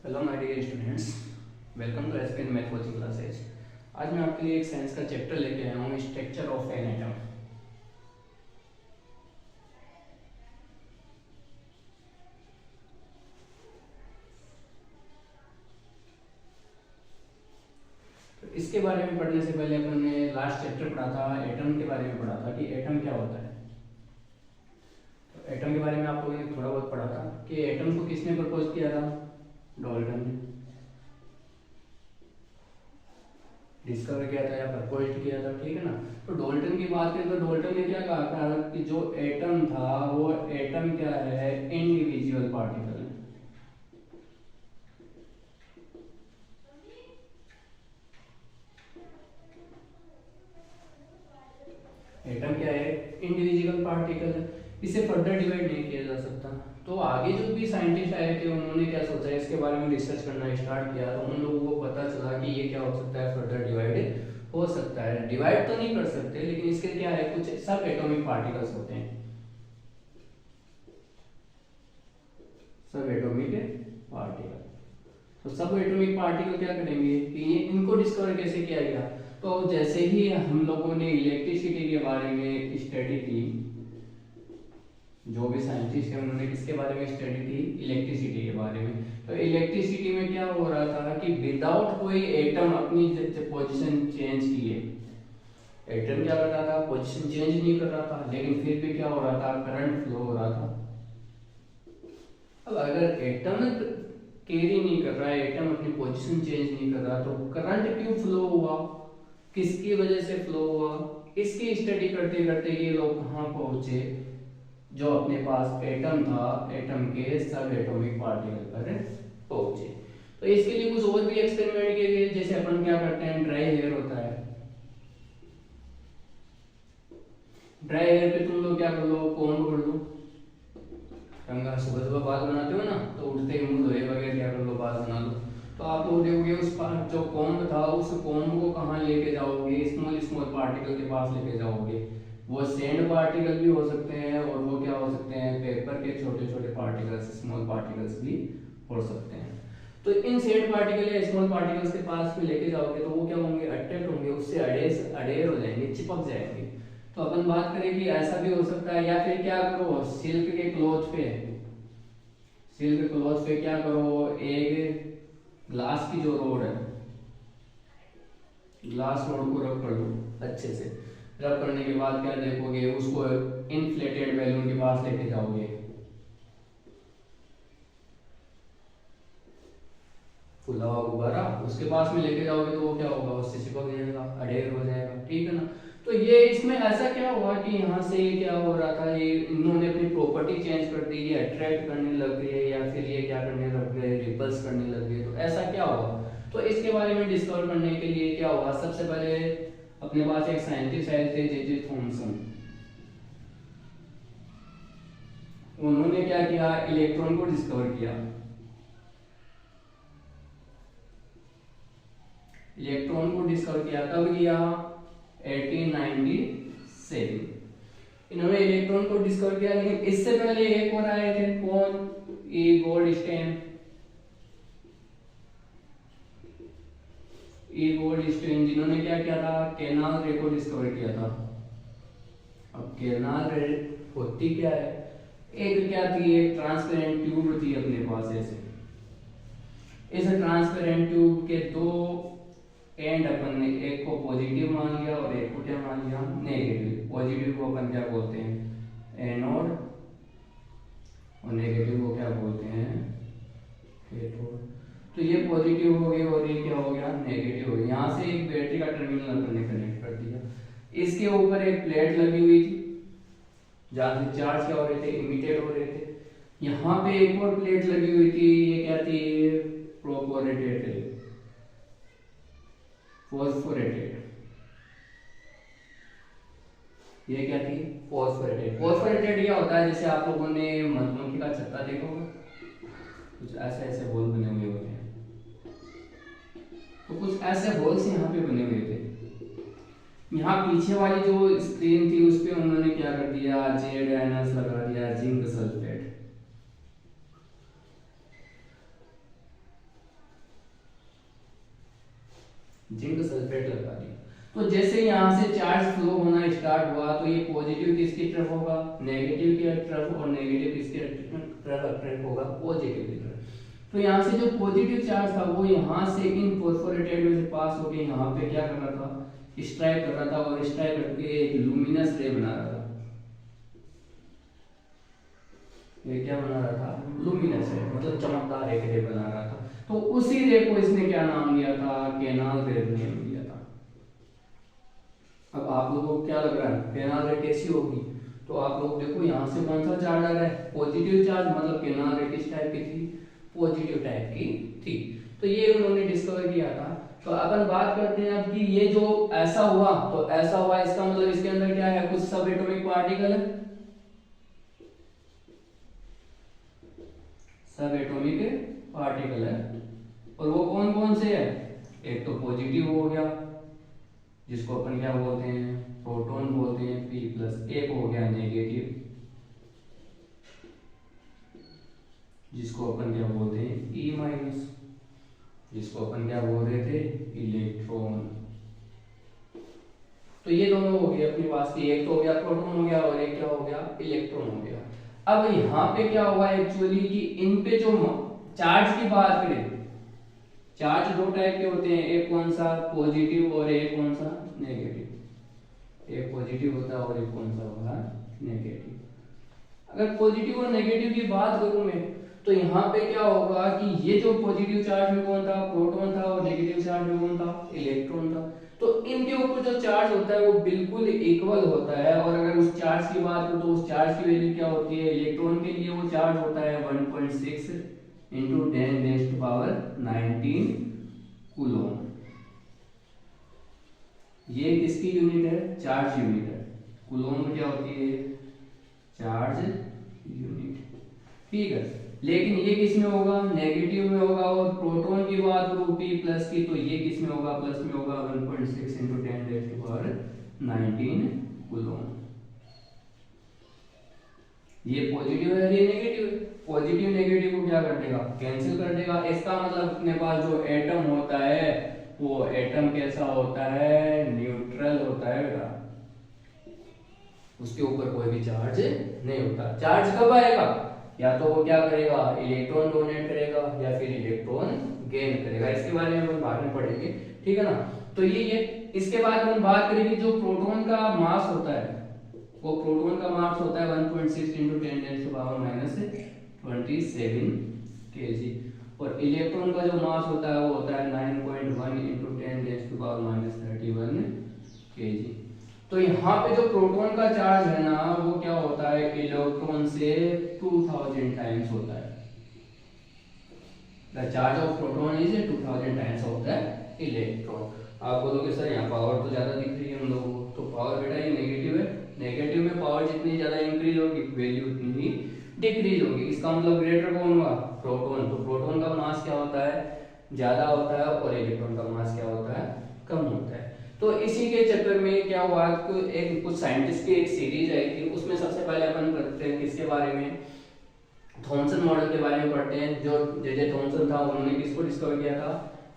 Hello my dear students, welcome to SPN math coaching classes. आज मैं आपके लिए एक साइंस का चैप्टर लेके आया हूँ, स्ट्रक्चर ऑफ एन एटम। तो इसके बारे में पढ़ने से पहले अपन ने लास्ट चैप्टर पढ़ा था, एटम के बारे में पढ़ा था कि एटम क्या होता है। तो एटम के बारे में आप लोगों ने थोड़ा बहुत पढ़ा था कि एटम को किसने प्रपोज किया था? डाल्टन ने डिस्कवर किया था या प्रपोज किया था, ठीक है ना। तो डाल्टन की बात करें तो डाल्टन ने क्या कहा था कि जो एटम था वो एटम क्या है, इंडिविजुअल पार्टिकल है। एटम क्या है, इंडिविजुअल पार्टिकल है, इसे फर्दर डिवाइड नहीं किया जा सकता। तो आगे जो भी साइंटिस्ट आए थे उन्होंने क्या सोचा, इसके बारे में रिसर्च करना स्टार्ट किया, तो उन लोगों को पता चला कि ये क्या हो सकता है, फर्दर डिवाइड हो सकता है। डिवाइड तो नहीं कर सकते लेकिन इसके क्या है, कुछ सब एटॉमिक पार्टिकल्स होते हैं, सब एटॉमिक पार्टिकल। तो सब एटॉमिक पार्टिकल क्या करेंगे कि इनको डिस्कवर कैसे किया गया। तो जैसे ही हम लोगों ने इलेक्ट्रिसिटी के बारे में स्टडी की, जो भी साइंटिस्ट है उन्होंने किसके बारे में स्टडी की, इलेक्ट्रिसिटी के बारे में। तो इलेक्ट्रिसिटी में क्या हो रहा था कि विदाउट कोई एटम अपनी पोजीशन चेंज किए, एटम क्या कर रहा था, पोजीशन चेंज नहीं कर रहा था, लेकिन फिर भी क्या हो रहा था, करंट फ्लो हो रहा था। अब अगर एटम कैरी नहीं कर रहा है, एटम अपनी पोजीशन चेंज नहीं कर रहा, तो करंट क्यों फ्लो हुआ, किसकी वजह से फ्लो हुआ, इसकी स्टडी करते करते ये लोग कहाँ पहुंचे, जो अपने पास एटम था, एटम के सब एटॉमिक पार्टिकल पर पहुंचे। तो इसके लिए कुछ और भी एक्सपेरिमेंट किए गए, जैसे अपन क्या करते हैं, ड्राई एयर होता है, ड्राई एयर पे तुम लोग क्या कर लो, कॉम्ब कर लो। रंगा सुबह सुबह बाल बनाते हो ना, तो उठते ही मुंह धोए वगैरह क्या कर लो, बाल बना लो। तो आप लोग देखोगे उस जो कॉम्ब था, उस कॉम्ब को कहाँ लेके जाओगे, स्मॉल स्मॉल पार्टिकल के पास लेके जाओगे। वो सैंड पार्टिकल भी हो सकते हैं और वो क्या हो सकते हैं, पेपर के छोटे छोटे पार्टिकल्स, स्मॉल पार्टिकल्स भी हो सकते हैं। तो इन सैंड पार्टिकल या स्मॉल पार्टिकल्स के पास में लेके जाओगे तो वो क्या होंगे, अट्रैक्ट होंगे, उससे अडेर हो जाएंगे, चिपक जाएंगे। तो अपन बात करें कि ऐसा भी हो सकता है, या फिर क्या करो, सिल्क के क्लॉथ पे, सिल्क क्लॉथ पे क्या करो, एक ग्लास की जो रोड है, ग्लास रोड को रब कर लो अच्छे से। रब करने के बाद क्या देखोगे, उसको इन्फ्लेटेड बैलून के पास लेके जाओगे, फुला हुआ गुब्बारा उसके पास में लेके जाओगे, तो वो क्या होगा, उससे चिपक जाएगा, अडेर हो जाएगा, ठीक है ना। तो ये इसमें ऐसा क्या हुआ कि यहाँ से ये क्या हो रहा था, ये इन्होंने अपनी प्रॉपर्टी चेंज कर दी, ये अट्रैक्ट करने लग गए या फिर ये क्या करने लग गए, रिपल्स करने लग गए। तो ऐसा क्या हुआ, तो इसके बारे में डिस्कवर करने के लिए क्या हुआ, सबसे पहले अपने पास एक साइंटिस्ट आए थे, जे थॉमसन। उन्होंने क्या किया, इलेक्ट्रॉन को डिस्कवर किया। इलेक्ट्रॉन को डिस्कवर किया कब किया, 1897 इन्होंने इलेक्ट्रॉन को डिस्कवर किया। लेकिन इससे पहले एक और आए थे, कौन, ई गोल्डस्टेन। ई गोल्डस्टेन जिन्होंने क्या किया था, कैनाल रे को डिस्कवर किया था। अब कैनाल रे होती क्या है, एक क्या थी, एक ट्रांसपेरेंट ट्यूब थी अपने पास ऐसे। इस ट्रांसपेरेंट ट्यूब के दो एंड अपन ने एक को पॉजिटिव मान लिया और एक को क्या मान लिया, नेगेटिव। पॉजिटिव को अपन क्या बोलते हैं, एनोड, और नेगेटिव को क्या बोलते हैं, कैथोड। तो ये पॉजिटिव हो गया और ये क्या हो गया, नेगेटिव हो गया। यहाँ से एक बैटरी का टर्मिनल अपन ने कनेक्ट कर दिया। इसके ऊपर एक प्लेट लगी हुई थी जहाँ से चार्ज क्या हो रहे थे, इमिटेड हो रहे थे। यहाँ पे एक और प्लेट लगी हुई थी, ये क्या थी, प्रोपोरेटेड, फॉस्फोरेटेड। ये क्या थी, फॉस्फोरेटेड। फॉस्फोरेटेड क्या होता है, जैसे आप लोगों ने मधुमक्खी का छत्ता देखा होगा, कुछ ऐसे ऐसे होल बने हुए होते हैं। तो कुछ ऐसे होल्स यहाँ पे बने हुए थे। यहाँ पीछे वाली जो स्क्रीन थी उस पर उन्होंने क्या कर दिया, जेड एनएस लगा दिया, जिंक सल्फेट। जेड एनएस लगा दिया, जिंक सल्फेट। जिंक सल्फेट क्या होता है, जैसे आप लोगों ने मधुमक्खी का छत्ता देखा होगा, कुछ ऐसे ऐसे होल बने हुए होते हैं। यहाँ पीछे वाली जो स्क्रीन थी उस पर उन्होंने क्या कर दिया, जेड आयनस लगा दिया, जिंक सल्फेट। जिंक सल्फेट लगा दिया। तो जैसे यहाँ से चार्ज फ्लो होना स्टार्ट हुआ तो ये पॉजिटिव किसकी तरफ होगा, नेगेटिव की तरफ, और नेगेटिव किसकी तरफ होगा, पॉजिटिव की तरफ। तो यहाँ से जो पॉजिटिव चार्ज था वो यहाँ से इन फोस्फोरेटेड में से पास होके यहाँ पे क्या कर रहा था, स्ट्राइक कर रहा था, और स्ट्राइक करके एक लुमिनस रे बना रहा था। ये क्या बना रहा था, लुमिनस रे, मतलब चमकदार एक रे बना रहा था। तो उसी रे को इसने क्या नाम दिया था, केनाल रे नेम दिया था। अब आप लोगों को क्या लग रहा है केनाल रे कैसी होगी, तो आप लोग देखो यहाँ से कौन सा चार्ज आ रहा है, पॉजिटिव चार्ज, मतलब केनाल रे किस टाइप की थी, पॉजिटिव टाइप की थी। तो ये उन्होंने डिस्कवर किया था। तो अपन बात करते हैं अब कि ये जो ऐसा हुआ, तो ऐसा हुआ इसका मतलब इसके अंदर क्या है, कुछ सब एटॉमिक पार्टिकल है, सब एटॉमिक पार्टिकल है, और वो कौन कौन से है, एक तो पॉजिटिव हो गया जिसको अपन क्या बोलते हैं, प्रोटॉन बोलते हैं P+, एक हो गया नेगेटिव जिसको अपन क्या बोलते हैं E-, जिसको अपन क्या बोल रहे थे, इलेक्ट्रॉन। तो ये दोनों हो गए अपने पास की, एक तो हो गया प्रोटॉन हो गया और एक क्या हो गया, इलेक्ट्रॉन हो गया। अब यहाँ पे क्या हुआ एक्चुअली कि इन पे जो चार्ज की बात करें, चार्ज दो टाइप के होते हैं, एक कौन सा, पॉजिटिव, और एक कौन सा, नेगेटिव। एक पॉजिटिव होता है और एक कौन सा होगा, नेगेटिव। अगर पॉजिटिव और नेगेटिव की बात करूं मैं, तो यहाँ पे क्या होगा कि ये जो पॉजिटिव चार्ज में कौन था, प्रोटॉन था, और नेगेटिव चार्ज में कौन था, इलेक्ट्रॉन था। तो इनके ऊपर जो चार्ज होता है वो बिल्कुल इक्वल होता है, और अगर उस चार्ज की बात करूं तो उस चार्ज की वैल्यू क्या होती है, इलेक्ट्रॉन के लिए वो चार्ज होता है 1.6 इंटू 10⁻19 कूलोम। ये किसकी यूनिट है, चार्ज यूनिट है। कूलोम क्या होती है, चार्ज यूनिट, ठीक है। लेकिन ये किस में होगा, नेगेटिव में होगा, और प्रोटॉन की बात करूं P+ की, तो ये किस में होगा, प्लस में होगा, 1.6 इंटू 10⁻19 कूलोम। ये पॉजिटिव है, ये नेगेटिव है। पॉजिटिव नेगेटिव को क्या कर देगा, कैंसिल कर देगा। इसका मतलब अपने पास जो एटम होता है वो एटम कैसा होता है, न्यूट्रल होता है बेटा, उसके ऊपर कोई भी चार्ज नहीं होता। चार्ज कब आएगा, या तो वो क्या करेगा, इलेक्ट्रॉन डोनेट करेगा, या फिर इलेक्ट्रॉन गेन करेगा। इसके बारे में हम बाद में पढ़ेंगे, ठीक है ना। तो ये इसके बाद हम बात करेंगे जो प्रोटॉन का मास होता है, वो प्रोटॉन का मास होता है 1.6 इंटू 10⁻⁻27 kg, और इलेक्ट्रॉन का जो मास होता है वो होता है 9.1 इंटू 10⁻31 kg। तो यहाँ पे जो प्रोटॉन का चार्ज है ना वो क्या होता है, इलेक्ट्रॉन से 2000 टाइम्स होता है। The charge of proton is 2000 times of the electron. आप बोलोगे सर यहाँ पावर तो ज्यादा दिख रही है हम लोगों को, तो पावर बेटा ये नेगेटिव है, नेगेटिव में पावर जितनी ज्यादा इंक्रीज होगी वैल्यू उतनी ही डिक्रीज होगी। इसका मतलब ग्रेटर कौन हुआ, प्रोटॉन। तो प्रोटॉन का मास क्या होता है, ज्यादा होता है, और इलेक्ट्रॉन का मास क्या होता है, कम होता है। तो इसी के चक्कर में क्या हुआ, एक कुछ साइंटिस्ट की एक सीरीज आई थी, उसमें सबसे पहले अपन पढ़ते हैं किसके बारे में, थॉमसन मॉडल के बारे में पढ़ते हैं। जो जे थॉमसन था उन्होंने किसको डिस्कवर किया था,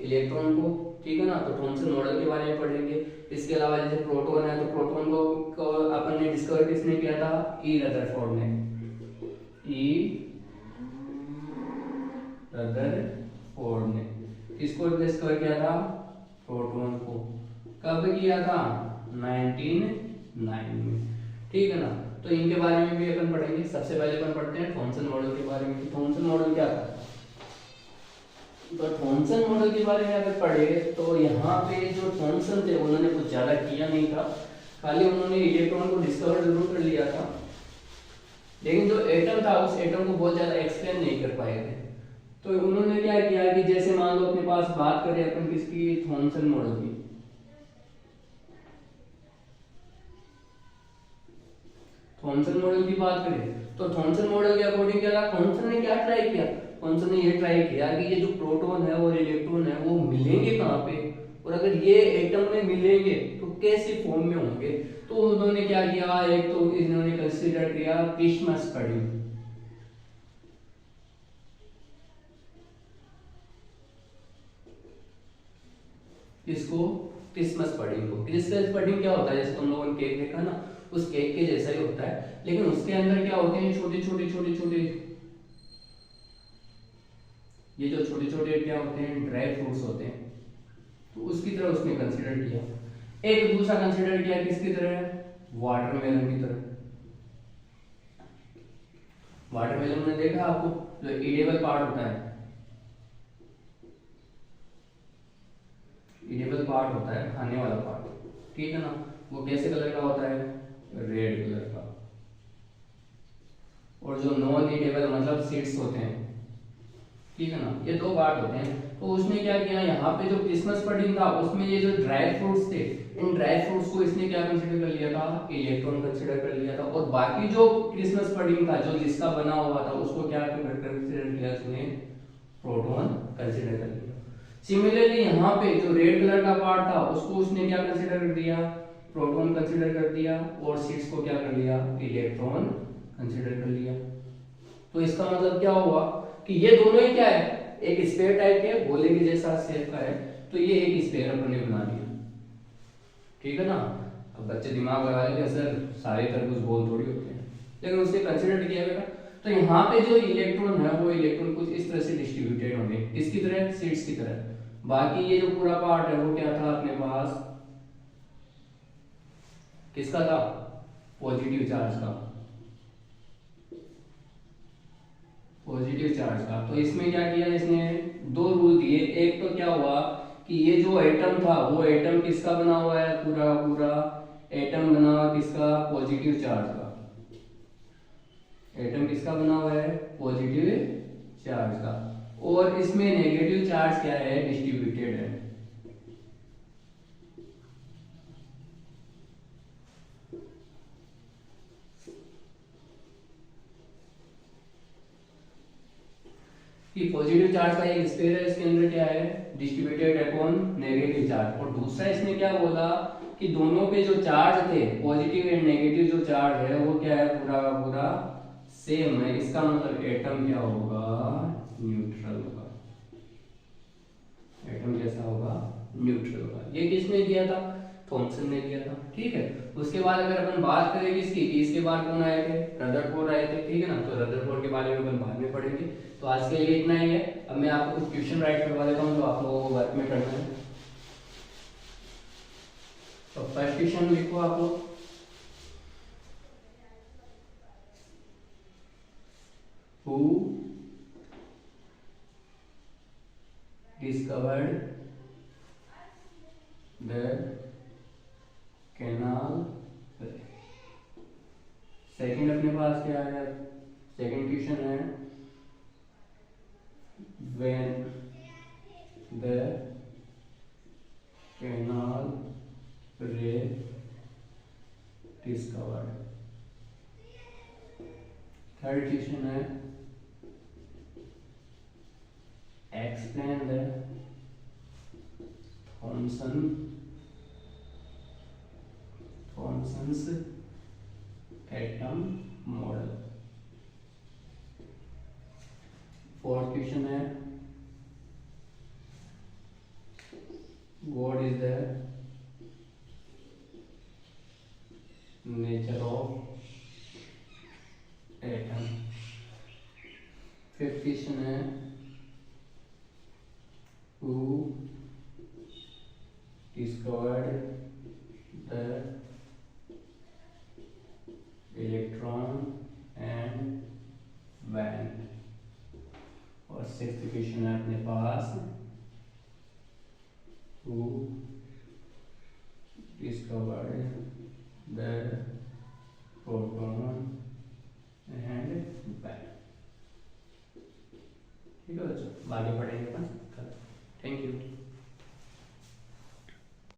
इलेक्ट्रॉन को, ठीक है ना। तो थॉमसन मॉडल के बारे में पढ़ेंगे। इसके अलावा जैसे प्रोटॉन है, तो प्रोटॉन को अपन ने डिस्कवर किसने किया था, ई रदरफोर्ड ने, ई रदरफोर्ड ने किसको डिस्कवर किया था, प्रोटॉन को। कब किया था, 1909 में, ठीक है ना। तो इनके बारे में भी अपन पढ़ेंगे। सबसे पहले अपन पढ़ते हैं थॉमसन मॉडल के बारे में। थॉमसन मॉडल क्या था, तो थॉमसन मॉडल के बारे में अगर पढ़े तो यहाँ पे जो थॉमसन थे उन्होंने कुछ ज्यादा किया नहीं था, खाली उन्होंने इलेक्ट्रॉन को डिस्कवर जरूर कर लिया था, लेकिन जो एटम था उस एटम को बहुत ज्यादा एक्सप्लेन नहीं कर पाए थे। तो उन्होंने क्या किया कि जैसे मान लो अपने पास बात करें अपन किसकी, थॉमसन मॉडल की। थॉमसन मॉडल की बात करें तो थॉमसन मॉडल के अकॉर्डिंग क्या था, थॉमसन ने क्या ट्राई किया, थॉमसन ने ये ट्राई किया कि ये जो प्रोटॉन है और इलेक्ट्रॉन है वो मिलेंगे कहाँ पे, और अगर ये एटम में मिलेंगे तो कैसे फॉर्म में होंगे। तो उन्होंने क्या किया, एक तो इन्होंने कंसीडर किया क्रिस्मस स्टडी। इसको क्रिसमस पडिंग को। क्रिसमस पडिंग क्या होता है, जैसे तुम लोगों ने केक देखा ना, उस केक के जैसा ही होता है, लेकिन उसके अंदर क्या होते हैं, छोटे छोटे छोटे छोटे, ये जो छोटे छोटे क्या होते हैं, ड्राई फ्रूट्स होते हैं। तो उसकी तरह उसने कंसीडर किया। एक दूसरा कंसीडर किया किसकी तरह, वाटरमेलन की तरह। वाटरमेलन में देखा आपको, जो ईडेबल पार्ट होता है, ईडेबल पार्ट होता है, खाने वाला पार्ट, ठीक है ना, वो कैसे कलर का होता है, रेड कलर का। और जो नॉन ईडेबल मतलब सीड्स होते हैं, ठीक है ना, ये दो पार्ट होते हैं। तो उसने क्या किया, यहाँ पे जो क्रिसमस पडिंग था उसमें ये जो ड्राई फ्रूट्स थे, इन ड्राई फ्रूट्स को इसने क्या कंसीडर कर लिया था, इलेक्ट्रॉन कंसीडर कर लिया था। और बाकी जो क्रिसमस पडिंग था, जो जिसका बना हुआ था, उसको क्या कंसीडर किया इसने, प्रोटॉन कंसीडर कर लिया। सिमिलरली यहाँ पे जो रेड कलर का पार्ट था, उसको उसने क्या कंसीडर कर दिया, प्रोटॉन कंसीडर कर दिया। और सीड्स को क्या कर लिया, इलेक्ट्रॉन कंसीडर कर लिया। तो इसका मतलब क्या हुआ कि ये दोनों ही क्या है, एक स्फीयर टाइप के गोले के जैसा शेप का है। तो ये एक स्फीयर अपन ने बना लिया, ठीक है ना। अब बच्चे दिमाग लगा लेंगे, सर सारे तरबूज गोल थोड़ी होते हैं, लेकिन उससे कंसीडर किया गया। तो यहाँ पे जो इलेक्ट्रॉन है, वो इलेक्ट्रॉन कुछ इस तरह से डिस्ट्रीब्यूटेड होंगे, किसकी तरह, सीड्स की तरह। बाकी ये जो पूरा पार्ट है, वो क्या था अपने पास, किसका था, पॉजिटिव चार्ज का, पॉजिटिव चार्ज का। तो इसमें क्या किया इसने, दो रूल दिए। एक तो क्या हुआ कि ये जो एटम था, वो एटम किसका बना हुआ है, पूरा पूरा एटम बना हुआ किसका, पॉजिटिव चार्ज का। एटम किसका बना हुआ है, पॉजिटिव चार्ज का। और इसमें नेगेटिव चार्ज क्या है, डिस्ट्रीब्यूटेड है। कि पॉजिटिव चार्ज का एक स्फीयर है, इसके अंदर क्या है, डिस्ट्रीब्यूटेड अपॉन नेगेटिव चार्ज। और दूसरा इसने क्या बोला कि दोनों के जो चार्ज थे, पॉजिटिव एंड नेगेटिव जो चार्ज है, वो क्या है, पूरा का पूरा सेम है। इसका मतलब एटम क्या होगा, न्यूट्रल होगा। एटम कैसा होगा, न्यूट्रल होगा। ये किसने दिया था, थॉमसन ने दिया था, ठीक है। उसके बाद अगर अपन बात करें इसकी, कि इसके बाद कौन आए थे, रदरफोर्ड आए थे, ठीक है ना। तो रदरफोर्ड के बारे में अपन बाद में पढ़ेंगे। तो आज के लिए इतना ही है। अब मैं आपको कुछ क्वेश्चन राइट करवा देता हूँ, जो आप लोगों को वर्क में करना है। तो फर्स्ट क्वेश्चन लिखो आप लोग, who discovered the canal. Second अपने पास क्या है, सेकंड क्वेश्चन है, when the canal ray discovered. Third question है, explain the Thomson's atom model. Fourth question है, what is the nature of atom. Fifth question है, who discovered the electron and band। और sixth question है अपने पास, who discovered the proton